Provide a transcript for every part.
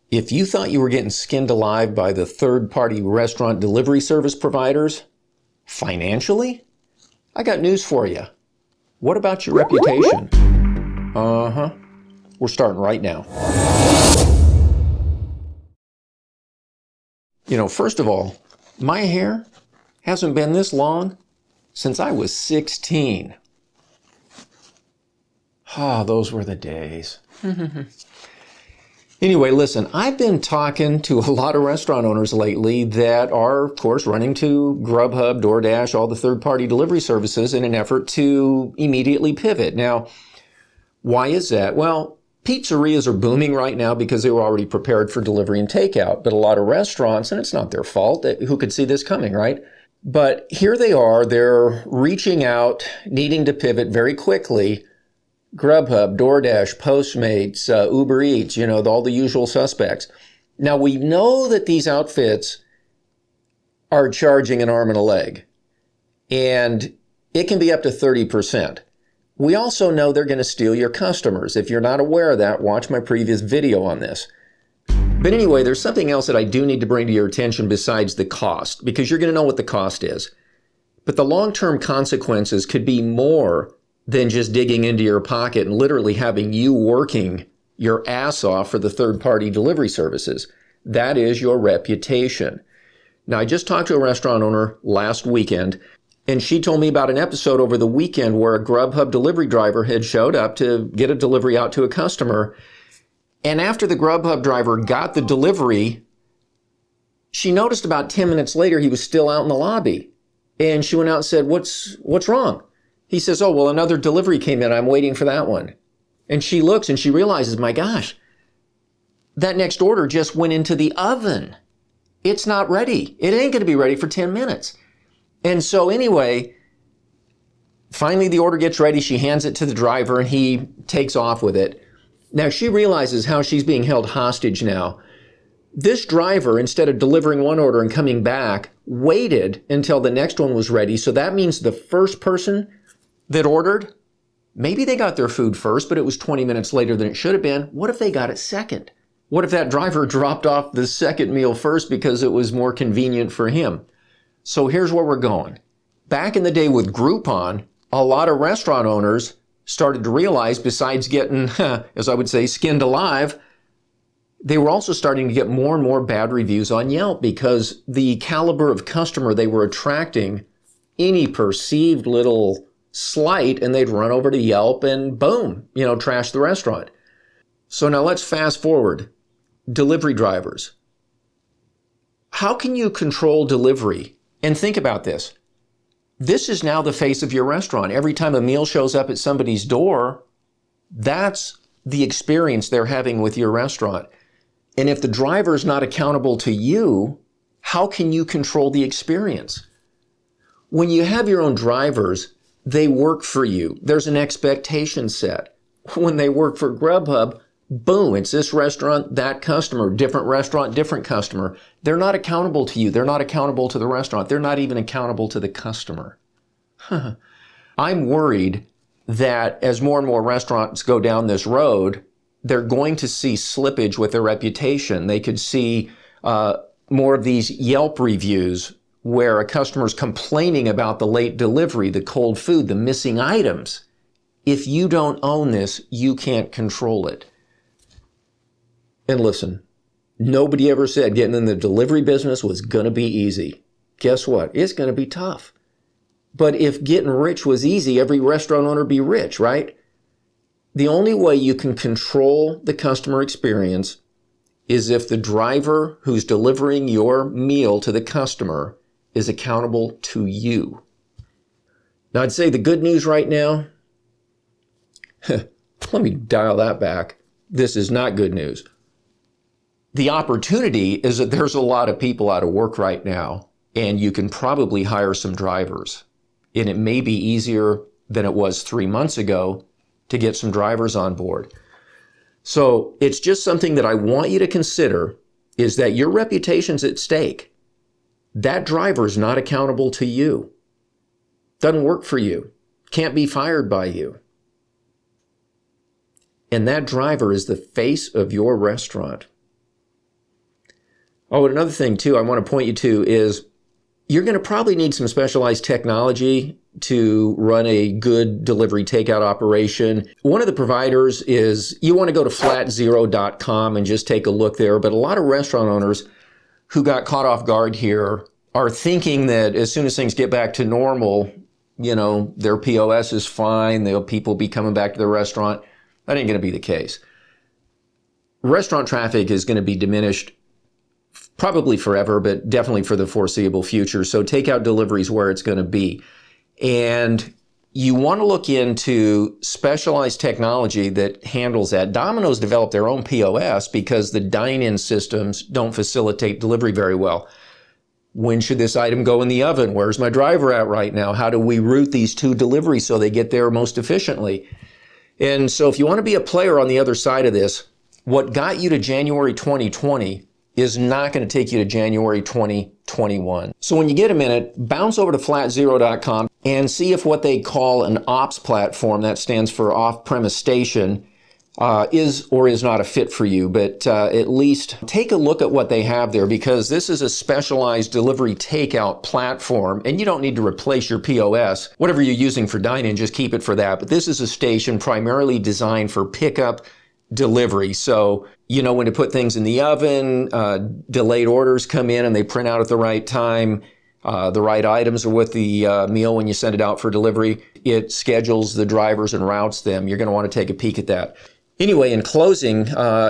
If you thought you were getting skinned alive by the third-party restaurant delivery service providers, financially, I got news for you. What about your reputation? We're starting right now. First of all, my hair hasn't been this long since I was 16. Those were the days. Anyway, listen, I've been talking to a lot of restaurant owners lately that are, of course, running to Grubhub, DoorDash, all the third-party delivery services in an effort to immediately pivot. Now, why is that? Well, pizzerias are booming right now because they were already prepared for delivery and takeout. But a lot of restaurants, and it's not their fault, who could see this coming, right? But here they are, they're reaching out, needing to pivot very quickly. Grubhub, DoorDash, Postmates, Uber Eats, all the usual suspects. Now, we know that these outfits are charging an arm and a leg, and it can be up to 30%. We also know they're going to steal your customers. If you're not aware of that, watch my previous video on this. But anyway, there's something else that I do need to bring to your attention besides the cost, because you're going to know what the cost is. But the long-term consequences could be more than just digging into your pocket and literally having you working your ass off for the third-party delivery services. That is your reputation. Now, I just talked to a restaurant owner last weekend, and she told me about an episode over the weekend where a Grubhub delivery driver had showed up to get a delivery out to a customer. And after the Grubhub driver got the delivery, she noticed about 10 minutes later he was still out in the lobby. And she went out and said, What's wrong? He says, oh, well, another delivery came in. I'm waiting for that one. And she looks and she realizes, my gosh, that next order just went into the oven. It's not ready. It ain't going to be ready for 10 minutes. And so anyway, finally the order gets ready. She hands it to the driver and he takes off with it. Now she realizes how she's being held hostage now. This driver, instead of delivering one order and coming back, waited until the next one was ready. So that means the first person that ordered, maybe they got their food first, but it was 20 minutes later than it should have been. What if they got it second? What if that driver dropped off the second meal first because it was more convenient for him? So here's where we're going. Back in the day with Groupon, a lot of restaurant owners started to realize, besides getting, as I would say, skinned alive, they were also starting to get more and more bad reviews on Yelp because the caliber of customer they were attracting, any perceived little slight, and they'd run over to Yelp and boom, trash the restaurant. So now let's fast forward. Delivery drivers. How can you control delivery? And think about this. This is now the face of your restaurant. Every time a meal shows up at somebody's door, that's the experience they're having with your restaurant. And if the driver is not accountable to you, how can you control the experience? When you have your own drivers, they work for you. There's an expectation set. When they work for Grubhub, boom, it's this restaurant, that customer, different restaurant, different customer. They're not accountable to you. They're not accountable to the restaurant. They're not even accountable to the customer. I'm worried that as more and more restaurants go down this road, they're going to see slippage with their reputation. They could see more of these Yelp reviews where a customer's complaining about the late delivery, the cold food, the missing items. If you don't own this, you can't control it. And listen, nobody ever said getting in the delivery business was going to be easy. Guess what? It's going to be tough. But if getting rich was easy, every restaurant owner would be rich, right? The only way you can control the customer experience is if the driver who's delivering your meal to the customer is accountable to you. Now, I'd say the good news right now, let me dial that back. This is not good news. The opportunity is that there's a lot of people out of work right now, and you can probably hire some drivers. And it may be easier than it was 3 months ago to get some drivers on board. So it's just something that I want you to consider, is that your reputation's at stake. That driver is not accountable to you. Doesn't work for you. Can't be fired by you. And that driver is the face of your restaurant. Oh, and another thing too I want to point you to is you're going to probably need some specialized technology to run a good delivery takeout operation. One of the providers is, you want to go to flatzero.com and just take a look there. But a lot of restaurant owners who got caught off guard here are thinking that as soon as things get back to normal, their POS is fine. People be coming back to the restaurant. That ain't going to be the case. Restaurant traffic is going to be diminished probably forever, but definitely for the foreseeable future. So takeout delivery is where it's going to be. And you want to look into specialized technology that handles that. Domino's developed their own POS because the dine-in systems don't facilitate delivery very well. When should this item go in the oven? Where's my driver at right now? How do we route these two deliveries so they get there most efficiently? And so if you want to be a player on the other side of this, what got you to January 2020 is not going to take you to January 2021. So when you get a minute, bounce over to flatzero.com and see if what they call an ops platform, that stands for off-premise station, is or is not a fit for you. But at least take a look at what they have there, because this is a specialized delivery takeout platform, and you don't need to replace your POS. Whatever you're using for dine-in, just keep it for that. But this is a station primarily designed for pickup delivery. So, when to put things in the oven, delayed orders come in and they print out at the right time. The right items are with the meal when you send it out for delivery. It schedules the drivers and routes them. You're going to want to take a peek at that. Anyway, in closing,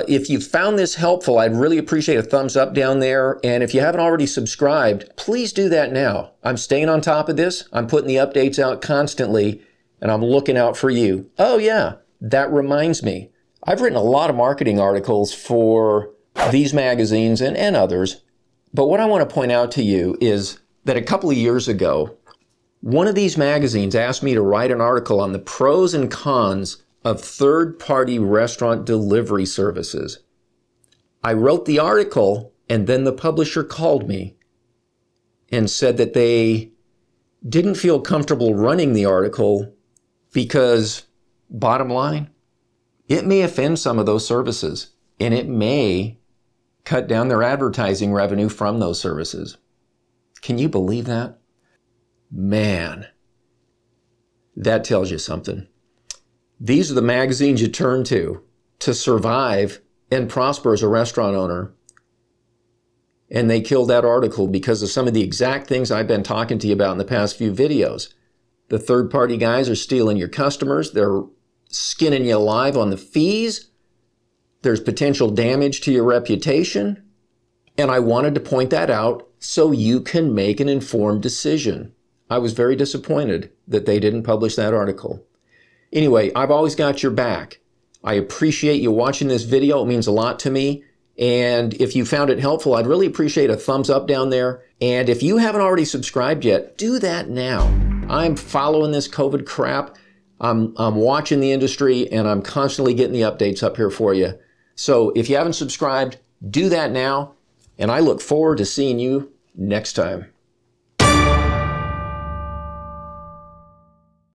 if you found this helpful, I'd really appreciate a thumbs up down there. And if you haven't already subscribed, please do that now. I'm staying on top of this. I'm putting the updates out constantly, and I'm looking out for you. Oh yeah, that reminds me. I've written a lot of marketing articles for these magazines and others, but what I want to point out to you is that a couple of years ago, one of these magazines asked me to write an article on the pros and cons of third-party restaurant delivery services. I wrote the article, and then the publisher called me and said that they didn't feel comfortable running the article because, bottom line, it may offend some of those services, and it may cut down their advertising revenue from those services. Can you believe that? Man, that tells you something. These are the magazines you turn to survive and prosper as a restaurant owner. And they killed that article because of some of the exact things I've been talking to you about in the past few videos. The third-party guys are stealing your customers. They're skinning you alive on the fees. There's potential damage to your reputation. And I wanted to point that out so you can make an informed decision. I was very disappointed that they didn't publish that article. Anyway, I've always got your back. I appreciate you watching this video. It means a lot to me. And if you found it helpful, I'd really appreciate a thumbs up down there. And if you haven't already subscribed yet, do that now. I'm following this COVID crap. I'm watching the industry, and I'm constantly getting the updates up here for you. So if you haven't subscribed, do that now, and I look forward to seeing you next time.